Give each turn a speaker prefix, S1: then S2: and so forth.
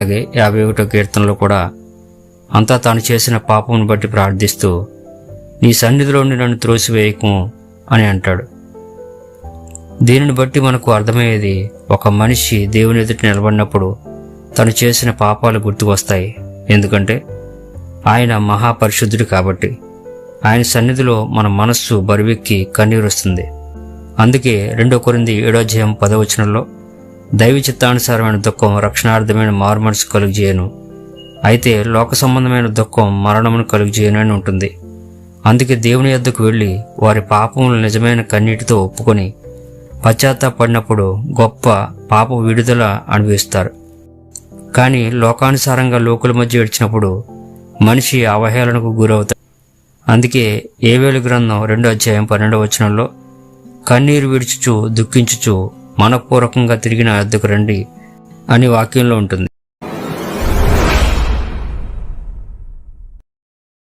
S1: అలాగే 51వ కీర్తనలో కూడా అంతా తాను చేసిన పాపమును బట్టి ప్రార్థిస్తూ నీ సన్నిధిలోని నన్ను త్రోసివేయకము అని అంటాడు. దీనిని బట్టి మనకు అర్థమయ్యేది, ఒక మనిషి దేవుని ఎదుట నిలబడినప్పుడు తను చేసిన పాపాలు గుర్తుకొస్తాయి. ఎందుకంటే ఆయన మహాపరిశుద్ధుడు కాబట్టి. ఆయన సన్నిధిలో మన మనస్సు బరువెక్కి కన్నీరుస్తుంది. అందుకే 2 కొరింథీ 7:10 దైవ చిత్తానుసారమైన దుఃఖం రక్షణార్థమైన మారుమనసు కలుగజేయను, అయితే లోక సంబంధమైన దుఃఖం మరణమును కలుగజేయను అని ఉంటుంది. అందుకే దేవుని యొద్దకు వెళ్ళి వారి పాపములు నిజమైన కన్నీటితో ఒప్పుకొని పశ్చాత్తాపడినప్పుడు గొప్ప పాప విడుదల అనుభవిస్తారు. కానీ లోకానుసారంగా లోకుల మధ్య ఏడ్చినప్పుడు మనిషి అవహేళనకు గురవుతాడు. అందుకే యోవేలు గ్రంథం 2:12 కన్నీరు విడుచుచు దుఃఖించుచు మనపూర్వకంగా తిరిగి నా యొద్దకు రండి అని వాక్యంలో ఉంటుంది.